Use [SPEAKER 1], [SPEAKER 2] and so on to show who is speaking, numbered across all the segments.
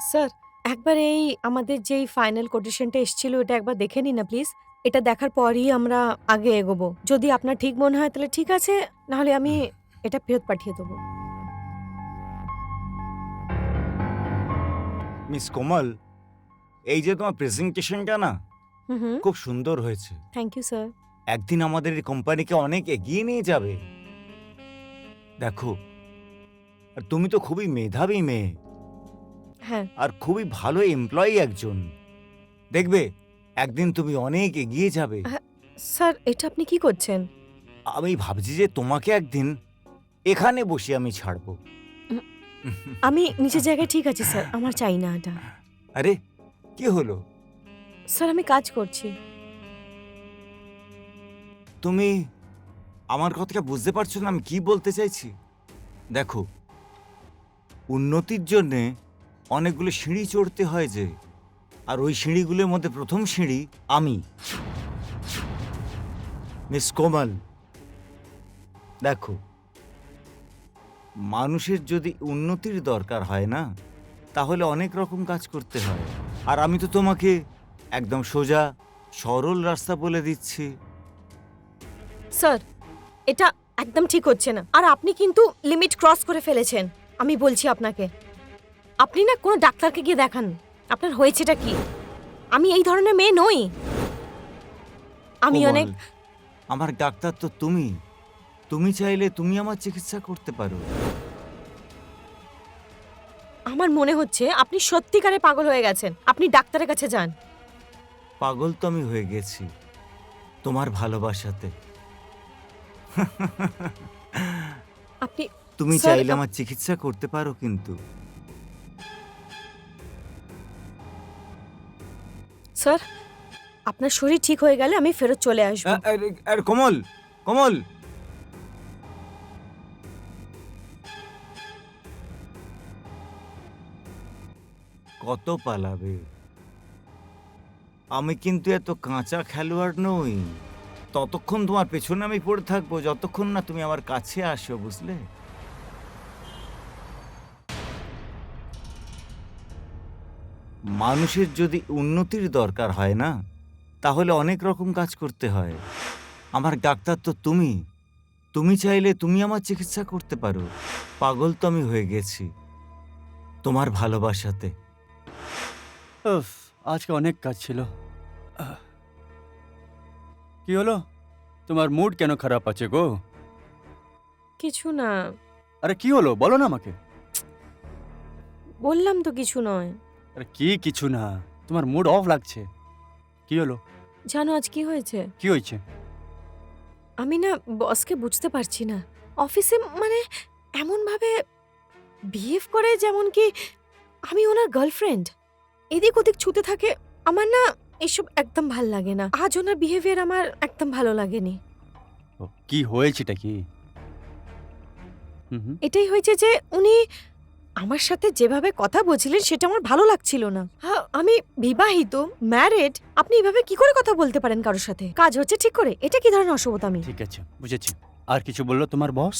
[SPEAKER 1] Sir, একবার এই আমাদের যেই ফাইনাল কোটেশনটা এসেছিল এটা একবার দেখে নিন না প্লিজ। এটা দেখার পরই আমরা আগে এগোবো। যদি আপনার ঠিক মনে হয় তাহলে ঠিক আছে, নাহলে আমি এটা ফেরত পাঠিয়ে দেবো।
[SPEAKER 2] মিস কোমল, এই যে তোমার প্রেজেন্টেশনটা না
[SPEAKER 1] হুম হুম।
[SPEAKER 2] খুব সুন্দর হয়েছে।
[SPEAKER 1] Thank you sir.
[SPEAKER 2] একদিন আমাদের এই কোম্পানিকে অনেক এগিয়ে নিয়ে যাবে। দেখো, আর তুমি তো খুবই মেধাবী মেয়ে
[SPEAKER 1] হ্যাঁ
[SPEAKER 2] আর খুবই ভালো এমপ্লয়ি একজন। দেখবে একদিন তুমি অনেক এগিয়ে যাবে।
[SPEAKER 1] হ্যাঁ, স্যার এটা আপনি কি করছেন?
[SPEAKER 2] আমি ভাবছি যে তোমাকে একদিন এখানে বসে আমি ছাড়বো।
[SPEAKER 1] উম, আমি নিজের জায়গায় ঠিক আছি স্যার, আমার চাই না এটা।
[SPEAKER 2] আরে কি হলো?
[SPEAKER 1] স্যার আমি কাজ করছি।
[SPEAKER 2] তুমি আমার কথাটা বুঝতে পারছো না আমি কি বলতে চাইছি? দেখো, উন্নতির জন্যে অনেকগুলো সিঁড়ি চড়তে হয় যে, আর ওই সিঁড়িগুলোর মধ্যে প্রথম সিঁড়ি আমি। মিস কোমল, দেখো, মানুষের যদি উন্নতির দরকার হয় না, তাহলে অনেক রকম কাজ করতে হয়। আর আমি তো তোমাকে একদম সোজা সরল রাস্তা বলে দিচ্ছি।
[SPEAKER 1] স্যার এটা একদম ঠিক হচ্ছে না, আর আপনি কিন্তু লিমিট ক্রস করে ফেলেছেন। আমি বলছি আপনাকে, আপনি না কোনো ডাক্তারকে গিয়ে দেখান। আপনার হয়েছেটা কি? আমি এই ধরনের মেয়ে নই। আমি
[SPEAKER 2] কোমল,
[SPEAKER 1] অনেক
[SPEAKER 2] আমার ডাক্তার তো তুমি। তুমি চাইলে তুমি আমার চিকিৎসা করতে পারো।
[SPEAKER 1] আমার মনে হচ্ছে আপনি সত্যিকারে পাগল হয়ে গেছেন। আপনি ডাক্তারের কাছে যান।
[SPEAKER 2] পাগল তো আমি হয়ে গেছি তোমার ভালোবাসাতে।
[SPEAKER 1] আপনি
[SPEAKER 2] তুমি
[SPEAKER 1] স্যার,
[SPEAKER 2] চাইলে আমার চিকিৎসা করতে পারো, কিন্তু
[SPEAKER 1] স্যার আপনার শরীর ঠিক হয়ে গেলে আমি ফেরত চলে আসবো।
[SPEAKER 2] আরে কোমল, কোমল, কত পালাবে? আমি কিন্তু এত কাঁচা খেলোয়াড় নই। ততক্ষণ তোমার পেছনে আমি পড়ে থাকবো যতক্ষণ না তুমি আমার কাছে আসো, বুঝলে? মানুষের যদি উন্নতির দরকার হয় না, তাহলে অনেক রকম কাজ করতে হয়। আমার ডাক্তার তো তুমি। তুমি চাইলে তুমি আমার চিকিৎসা করতে পারো। পাগল তো আমি হয়ে গেছি তোমার ভালোবাসাতে।
[SPEAKER 3] উফ, আজকে অনেক কাজ ছিল। আহ, কি হলো? তোমার মুড কেন খারাপ আছে গো?
[SPEAKER 1] কিছু না,
[SPEAKER 3] আরে কি হলো বলো না আমাকে।
[SPEAKER 1] বললাম তো কিছু নয়।
[SPEAKER 3] আরে কি কিছু না, তোমার মুড অফ লাগছে। কি হলো?
[SPEAKER 1] জানো আজ কি হয়েছে?
[SPEAKER 3] কি হয়েছে?
[SPEAKER 1] আমি না বসকে বুঝতে পারছি না। অফিসে মানে এমন ভাবে বিহেভ করে যেমন কি আমি ওনার গার্লফ্রেন্ড। এদিক ওদিক ছুতে থাকে। আমার না এসব একদম ভাল লাগে না। আজ ওনার বিহেভিয়ার আমার একদম ভালো লাগেনি।
[SPEAKER 3] ও, কি হয়েছেটা কি? হুম হুম।
[SPEAKER 1] এটাই হয়েছে যে উনি আমার সাথে যেভাবে কথা বলছিলেন সেটা আমার ভালো লাগছিল না। হ্যাঁ, আমি বিবাহিত, ম্যারিড। আপনি এভাবে কি করে কথা বলতে পারেন কারোর সাথে? কাজ হচ্ছে ঠিক করে, এটা কি ধরনের অসভ্যতামি?
[SPEAKER 3] ঠিক আছে, বুঝেছি। আর কিছু বললো তোমার বস?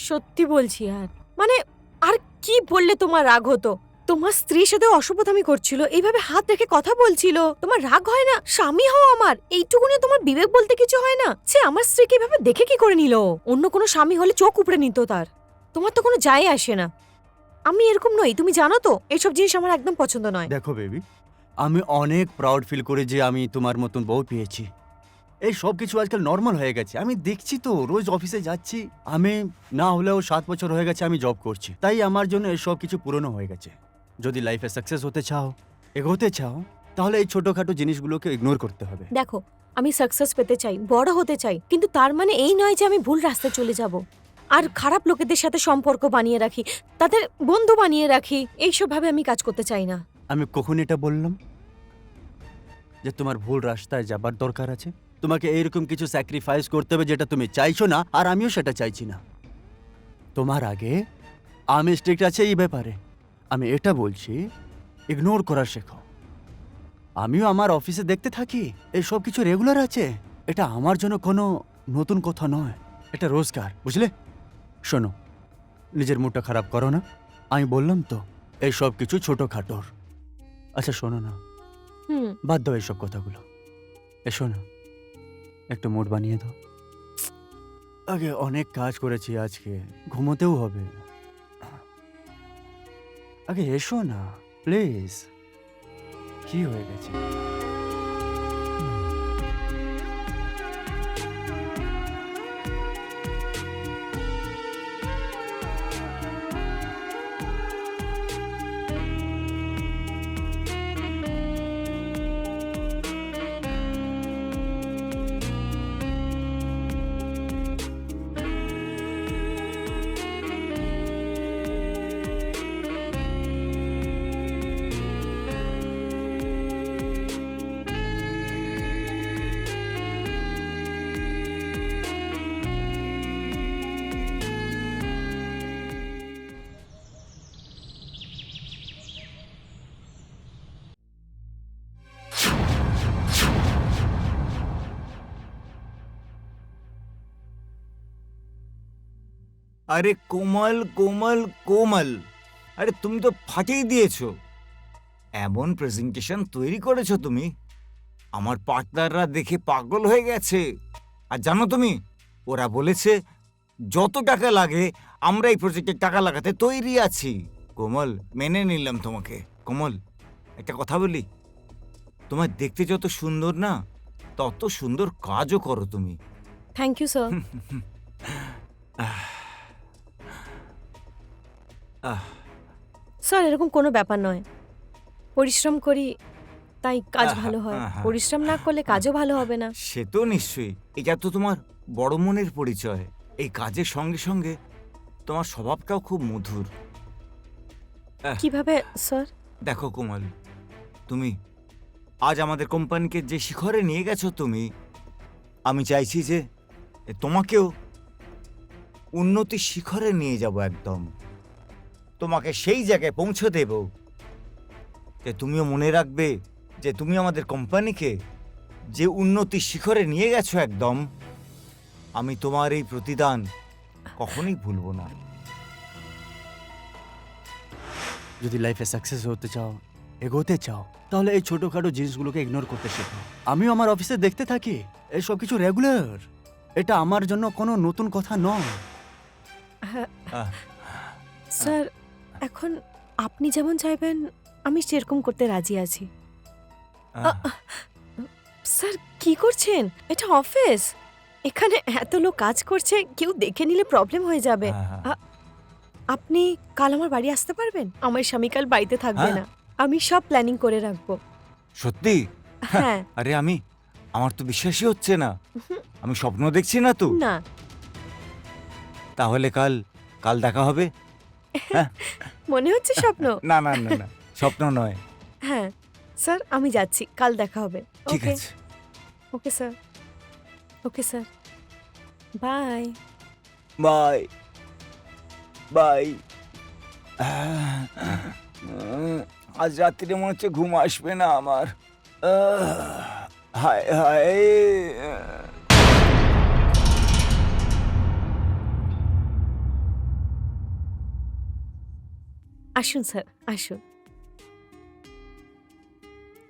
[SPEAKER 1] সত্যি বলছি। আর মানে আর কি বললে তোমার রাগ হতো? তোমার স্ত্রীর সাথে অসভ্যতামি করছিল, এইভাবে হাত রেখে কথা বলছিল। তোমার রাগ হয় না? স্বামী হও আমার, এইটুকুনি তোমার বিবেক বলতে কিছু হয় না? সে আমার স্ত্রীকে এভাবে দেখে কি করে নিল? অন্য কোনো স্বামী হলে চোখ উপড়ে নিত তার। তোমার তো কোনো যায় আসে না। আমি এরকম নই, তুমি জানো তো। এইসব জিনিস আমার একদম পছন্দ নয়।
[SPEAKER 3] দেখো বেবি, আমি অনেক প্রাউড ফিল করি যে আমি তোমার মতন বউ পেয়েছি। এই সব কিছু আজকাল নর্মাল হয়ে গেছে। আমি দেখছি তো, রোজ অফিসে যাচ্ছি। আমি না হলেও 7 বছর হয়ে গেছে আমি জব করছি, তাই আমার জন্য এসব কিছু পুরনো হয়ে গেছে। যদি লাইফে সাকসেস হতে চাও, এগোতে চাও, তাহলে এই ছোটখাটো জিনিসগুলোকে ইগনোর করতে হবে।
[SPEAKER 1] দেখো, আমি সাকসেস পেতে চাই, বড় হতে চাই, কিন্তু তার মানে এই নয় যে আমি ভুল রাস্তায় চলে যাব আর খারাপ লোকেদের সাথে সম্পর্ক বানিয়ে রাখি, তাদের বন্ধু বানিয়ে রাখি। এইসব ভাবে আমি কাজ করতে চাই না।
[SPEAKER 3] আমি কখন এটা বললাম যে তোমার ভুল রাস্তায় যাবার দরকার আছে? তোমাকে এইরকম কিছু স্যাক্রিফাইস করতে হবে যেটা তুমি চাইছো না, আর আমিও সেটা চাইছি না। তোমার আগে আমি স্ট্রিক্ট আছে এই ব্যাপারে। আমি এটা বলছি, ইগনোর করা শেখো। আমিও আমার অফিসে দেখতে থাকি এই সব কিছু রেগুলার আছে। এটা আমার জন্য কোনো নতুন কথা নয়, এটা রোজগার, বুঝলে? শোনো, নিজের মুডটা খারাপ করো না। আমি বললাম তো, এই সব কিছু ছোটখাটোর। আচ্ছা শোনো না,
[SPEAKER 1] হুম।
[SPEAKER 3] বাদ দাও এইসব কথাগুলো। এসো না, একটু মুড বানিয়ে দাও। আগে অনেক কাজ করেছি আজকে, ঘুমোতেও হবে। আগে এসো না প্লিজ। কি হয়ে গেছে?
[SPEAKER 2] আরে কোমল কোমল কোমল, আরে তুমি তো ফাটিয়ে দিয়েছো। এমন প্রেজেন্টেশন তৈরি করেছো তুমি, আমার পার্টনাররা দেখে পাগল হয়ে গেছে। আর জানো তুমি, ওরা বলেছে যত টাকা লাগে আমরা এই প্রজেক্টে টাকা লাগাতে তৈরি আছি। কোমল, মেনে নিলাম তোমাকে। কোমল, একটা কথা বলি, তোমার দেখতে যত সুন্দর না, তত সুন্দর কাজও করো তুমি।
[SPEAKER 1] Thank you sir. স্যার এরকম কোনো ব্যাপার নয়, পরিশ্রম করি তাই কাজ ভালো হয়, পরিশ্রম না করলে কাজও ভালো হবে না।
[SPEAKER 2] সে তো নিশ্চয়ই, এটা তো তোমার বড় মনের পরিচয়। এই কাজের সঙ্গে সঙ্গে তোমার স্বভাবটাও খুব মধুর।
[SPEAKER 1] কিভাবে স্যার?
[SPEAKER 2] দেখো কোমল, তুমি আজ আমাদের কোম্পানিকে যে শিখরে নিয়ে গেছো তুমি, আমি চাইছি যে তোমাকেও উন্নতির শিখরে নিয়ে যাব। একদম তোমাকে সেই জায়গায় পৌঁছে দেব যে তুমিও মনে রাখবে যে তুমি আমাদের কোম্পানিকে যে উন্নতির শিখরে নিয়ে গেছো একদম, আমি তোমার এই প্রতিদান কখনোই ভুলবো না।
[SPEAKER 3] যদি লাইফে সাকসেস হতে চাও, এগোতে চাও, তাহলে এই ছোটখাটো জিনিসগুলোকে ইগনোর করতে শেখো। আমিও আমার অফিসে দেখতে থাকি এইসব কিছু রেগুলার। এটা আমার জন্য কোনো নতুন কথা নয়।
[SPEAKER 2] আহ,
[SPEAKER 1] স্যার এখন আপনি যেমন চাইবেন আমি সেরকম করতে রাজি আছি।
[SPEAKER 2] আহ,
[SPEAKER 1] স্যার কি করছেন? এটা অফিস, এখানে এত লোক কাজ করছে, কেউ দেখে নিলে প্রবলেম হয়ে যাবে।
[SPEAKER 2] হ্যাঁ।
[SPEAKER 1] আপনি কাল আমার বাড়ি আসতে পারবেন? আমার স্বামী কাল বাড়িতে থাকবে
[SPEAKER 2] হ্যাঁ।
[SPEAKER 1] না, আমি সব প্ল্যানিং করে রাখবো।
[SPEAKER 2] সত্যি?
[SPEAKER 1] হ্যাঁ।
[SPEAKER 2] আরে আমার তো বিশ্বাসই হচ্ছে না, আমি স্বপ্ন দেখছি না তো।
[SPEAKER 1] না,
[SPEAKER 2] তাহলে কাল দেখা হবে? হ্যাঁ?
[SPEAKER 1] মনে হচ্ছে স্বপ্ন।
[SPEAKER 2] না না না না, স্বপ্ন নয়।
[SPEAKER 1] হ্যাঁ স্যার, আমি যাচ্ছি, কাল দেখা হবে।
[SPEAKER 2] ঠিক
[SPEAKER 1] ওকে
[SPEAKER 2] আছে,
[SPEAKER 1] okay sir, okay sir, bye.
[SPEAKER 2] Bye bye. আজ রাত্রিরে মনে হচ্ছে ঘুম আসবে না আমার। হায় হায়।
[SPEAKER 1] আসুন স্যার, আসুন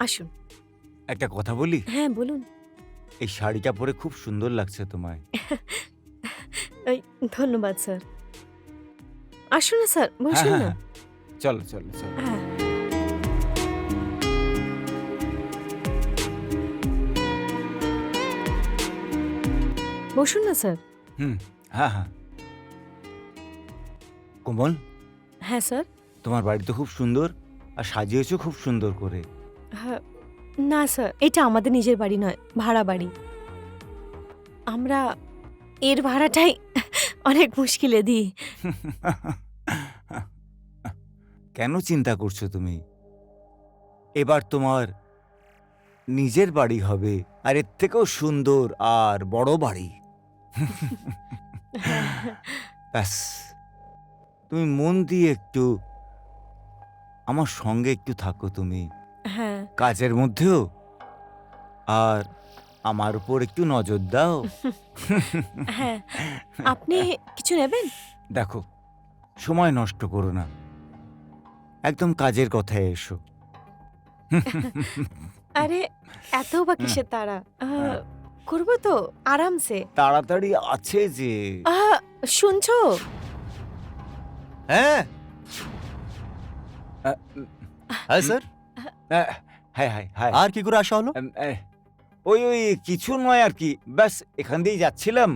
[SPEAKER 1] আসুন।
[SPEAKER 2] একটা কথা বলি,
[SPEAKER 1] হ্যাঁ বলুন।
[SPEAKER 2] এই শাড়িটা পরে খুব সুন্দর লাগছে তোমায়।
[SPEAKER 1] এই, ধন্যবাদ স্যার। আসুন না স্যার,
[SPEAKER 2] হ্যাঁ
[SPEAKER 1] বসুন
[SPEAKER 2] হ্যাঁ
[SPEAKER 1] না।
[SPEAKER 2] হ্যাঁ, চলো চলো চলো।
[SPEAKER 1] হ্যাঁ বসুন না স্যার।
[SPEAKER 2] হ্যাঁ হ্যাঁ। কোমল,
[SPEAKER 1] হ্যাঁ স্যার।
[SPEAKER 2] তোমার বাড়ি তো খুব সুন্দর, আর সাজিয়েছো খুব সুন্দর করে।
[SPEAKER 1] হ্যাঁ, না স্যার, এটা আমাদের নিজের বাড়ি নয়, ভাড়া বাড়ি। আমরা এর ভাড়াটাই অনেক মুশকিলে দিই।
[SPEAKER 2] কেন চিন্তা করছো তুমি? এবার তোমার নিজের বাড়ি হবে, আর এর থেকেও সুন্দর আর বড় বাড়ি। ব্যাস, তুমি মন দিয়ে একটু আমার সঙ্গে একটু থাকো তুমি,
[SPEAKER 1] হ্যাঁ
[SPEAKER 2] কাজের মধ্যেও, আর আমার উপর একটু নজর দাও।
[SPEAKER 1] হ্যাঁ। আপনি কিছু নেবেন?
[SPEAKER 2] দেখো, সময় নষ্ট করো না, একদম কাজের কথায় এসো।
[SPEAKER 1] আরে এত বা কিসের তারা করবো তো আরামসে।
[SPEAKER 2] তাড়াতাড়ি আছে যে।
[SPEAKER 1] শুনছো?
[SPEAKER 3] হ্যাঁ
[SPEAKER 2] আহ,
[SPEAKER 3] হ্যাঁ স্যার।
[SPEAKER 2] Hi hi hi.
[SPEAKER 3] আর কি করে আসা হলো?
[SPEAKER 2] ওই ওই কিছু নয় আর কি, ব্যাস এখান দিয়েই যাচ্ছিলাম,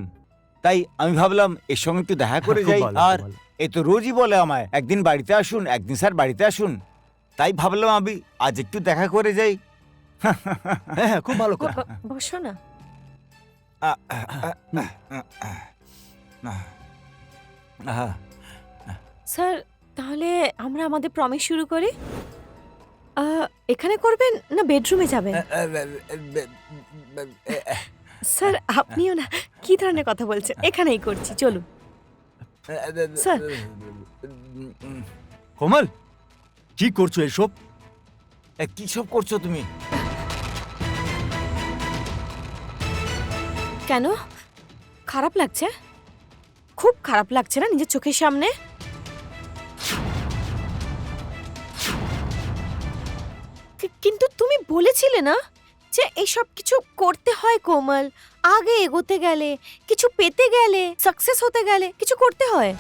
[SPEAKER 2] তাই আমি ভাবলাম এর সঙ্গে একটু দেখা করে
[SPEAKER 3] খুব
[SPEAKER 2] যাই।
[SPEAKER 3] ভালো,
[SPEAKER 2] আর
[SPEAKER 3] খুব ভালো।
[SPEAKER 2] এ তো রোজই বলে আমায় একদিন বাড়িতে আসুন, একদিন স্যার বাড়িতে আসুন, তাই ভাবলাম আমি আজ একটু দেখা করে যাই।
[SPEAKER 3] হ্যাঁ হ্যাঁ, খুব ভালো কথা।
[SPEAKER 1] বসো না। স্যার তাহলে আমরা আমাদের প্রমিস শুরু করি। এখানে করবেন না বেডরুমে যাবেন? স্যার আপনিও না কি ধরনের কথা বলছেন, এখানেই করছি, চলুন। স্যার।
[SPEAKER 3] কোমল, কি করছো এসব?
[SPEAKER 2] কি সব করছো তুমি?
[SPEAKER 1] কেন খারাপ লাগছে? খুব খারাপ লাগছে না নিজের চোখের সামনে? কিন্তু তুমি বলেছিলে না যে এইসব কিছু করতে হয় কোমল, আগে এগোতে গেলে, কিছু পেতে গেলে, সাকসেস হতে গেলে কিছু করতে হয়।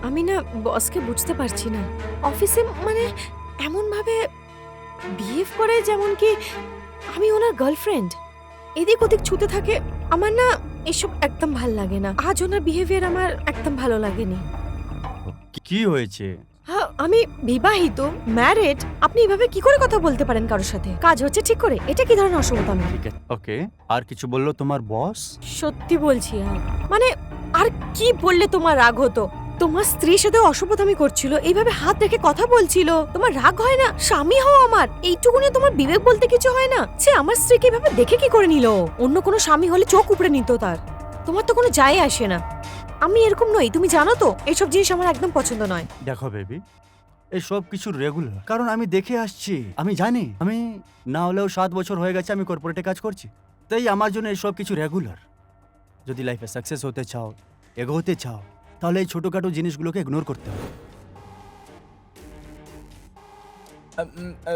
[SPEAKER 1] আমি না বসকে বুঝতে পারছি না, অফিসে মানে এমন ভাবে বিহেভ করে যেমন কি আমি ওনার গার্লফ্রেন্ড। এদিক ওদিক ছুতে থাকে, আমার না এসব একদম ভাল লাগে না। আজ ওনার বিহেভিয়ার আমার একদম ভালো লাগেনি।
[SPEAKER 3] কি হয়েছে?
[SPEAKER 1] হ্যাঁ আমি বিবাহিত, ম্যারিড, আপনি এভাবে কি করে কথা বলতে পারেন কারোর সাথে? কাজ হচ্ছে ঠিক করে, এটা কি ধরনের অসভ্যতামি?
[SPEAKER 3] ঠিক আছে, ওকে। আর কিছু বললো তোমার বস?
[SPEAKER 1] সত্যি বলছি আর মানে আর কি বললে তোমার রাগ হতো? তোমার স্ত্রীর সাথে অসভ্যতামি করছিল, এইভাবে হাত রেখে কথা বলছিল, তোমার রাগ হয় না? স্বামী হও আমার, এইটুকুনি তোমার বিবেক বলতে কিছু হয় না? সে আমার স্ত্রীকে এভাবে দেখে কি করে নিল? অন্য কোনো স্বামী হলে চোখ উপড়ে নিত তার। তোমার তো কোনো যায় আসে না। আমি এরকম নই, তুমি জানো তো। এইসব জিনিস আমার একদম পছন্দ নয়।
[SPEAKER 3] দেখো বেবি, এই সব কিছু রেগুলার, কারণ আমি দেখে আসছি, আমি জানি। আমি না হলেও 7 বছর হয়ে গেছে আমি কর্পোরেটে কাজ করছি, তাই আমার জন্য এই সব কিছু রেগুলার। যদি লাইফে সাকসেস হতে চাও, এগোতে চাও, তাহলে এই ছোটখাটো জিনিসগুলোকে ইগনোর করতে হবে।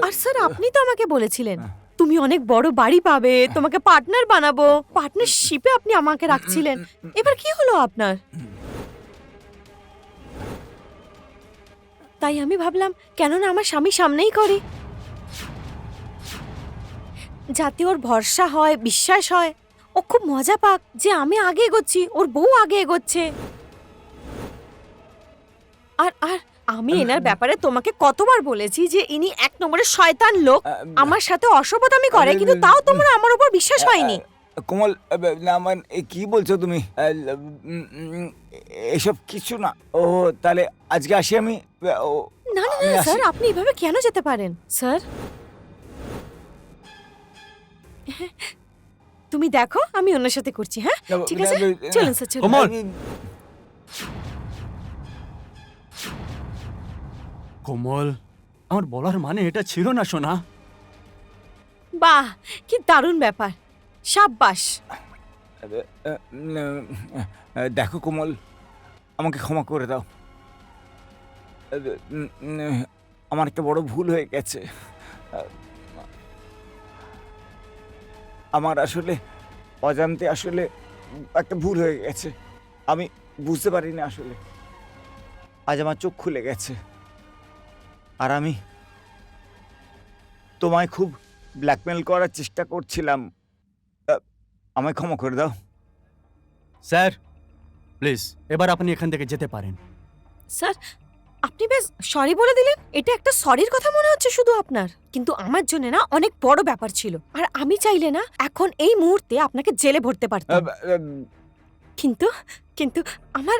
[SPEAKER 1] আর স্যার আপনি তো আমাকে বলেছিলেন তুমি অনেক বড় বাড়ি পাবে, তোমাকে পার্টনার বানাবো, পার্টনারশিপে আপনি আমাকে রাখছিলেন। এবার কি হলো আপনার? তাই আমি ভাবলাম কেন না আমার স্বামী সামনেই করি, যাতে ওর ভরসা হয়, বিশ্বাস হয়, ও খুব মজা পাক যে আমি আগে এগোচ্ছি, ওর বউ আগে এগোচ্ছে। আর আর আমি এনার ব্যাপারে তোমাকে কতবার বলেছি যে ইনি 1 নম্বরের শয়তান লোক, আমার সাথে অসভ্যতামি করে, কিন্তু তাও তোমার আমার উপর বিশ্বাস হয়নি।
[SPEAKER 2] কোমল, না মানে কি বলছো তুমি? এসব কিছু না। ও তাহলে আজকে আসি আমি।
[SPEAKER 1] না না না স্যার, আপনি এভাবে কেন যেতে পারেন স্যার? তুমি দেখো আমি ওনার সাথে করছি। হ্যাঁ ঠিক আছে, চলুন স্যার চলুন।
[SPEAKER 3] কোমল! কোমল, আমার বলার মানে এটা ছিল না সোনা।
[SPEAKER 1] বাহ কি দারুণ ব্যাপার, সাব্বাস।
[SPEAKER 2] দেখো কোমল, আমাকে ক্ষমা করে দাও। আমার একটা বড় ভুল হয়ে গেছে। আমার আসলে অজান্তে আসলে একটা ভুল হয়ে গেছে, আমি বুঝতে পারিনি আসলে। আজ আমার চোখ খুলে গেছে, আর আমি তোমায় খুব ব্ল্যাকমেল করার চেষ্টা করছিলাম। আমায় ক্ষমা করে দাও।
[SPEAKER 3] স্যার প্লিজ, এবার আপনি এখান থেকে যেতে পারেন।
[SPEAKER 1] স্যার আপনি বেশ সরি বলে দিলেন, এটা একটা সরির কথা মনে হচ্ছে শুধু আপনার, কিন্তু আমার জন্য না অনেক বড় ব্যাপার ছিল। আর আমি চাইলে না এখন এই মুহূর্তে আপনাকে জেলে ভরতে পারতাম, কিন্তু কিন্তু আমার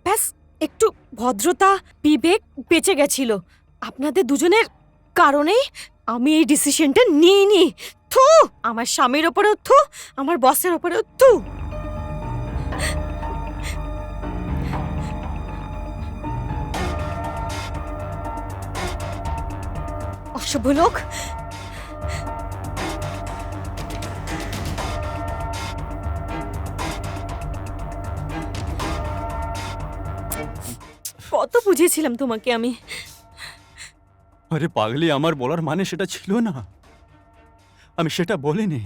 [SPEAKER 1] ব্যাস একটু ভদ্রতা, বিবেক বেঁচে গেছিল। আপনাদের দুজনের কারণেই আমি এই ডিসিশনটা নিইনি। থু, আমার স্বামীর ওপরেও থু, আমার বসের ওপরেও থু। অসভ্য লোক। কত বুঝিয়েছিলাম তোমাকে আমি।
[SPEAKER 3] আরে পাগলি, আমার বলার মানে সেটা ছিল না। আমি সেটা বলিনি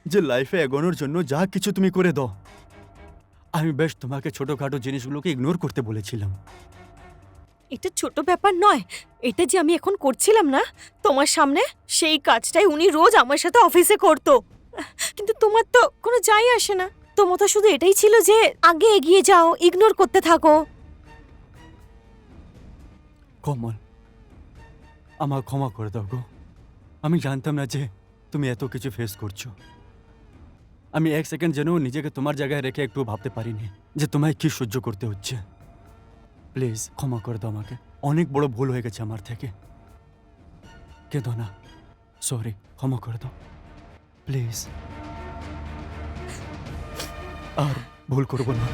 [SPEAKER 3] যে লাইফে এগোনোর জন্য যা কিছু তুমি করে দাও। আমি বেশ তোমাকে ছোটখাটো জিনিসগুলোকে ইগনোর করতে বলেছিলাম।
[SPEAKER 1] এটা ছোট ব্যাপার নয়। এটা যে আমি এখন করছিলাম না তোমার সামনে, সেই কাজটাই উনি রোজ আমার সাথে অফিসে করতো। কিন্তু তোমার তো কোনো যাই আসে না। তোমার তো শুধু এটাই ছিল যে আগে এগিয়ে যাও, ইগনোর করতে থাকো।
[SPEAKER 3] কমল, আমার ক্ষমা করে দাও গো। আমি জানতাম না যে তুমি এত কিছু ফেস করছো। আমি এক সেকেন্ড যেন নিজেকে তোমার জায়গায় রেখে একটু ভাবতে পারিনি যে তোমায় কি সহ্য করতে হচ্ছে। প্লিজ ক্ষমা করে দাও আমাকে। অনেক বড় ভুল হয়ে গেছে আমার থেকে। কেঁদো না, সরি, ক্ষমা করে দাও প্লিজ। আর ভুল করবো না।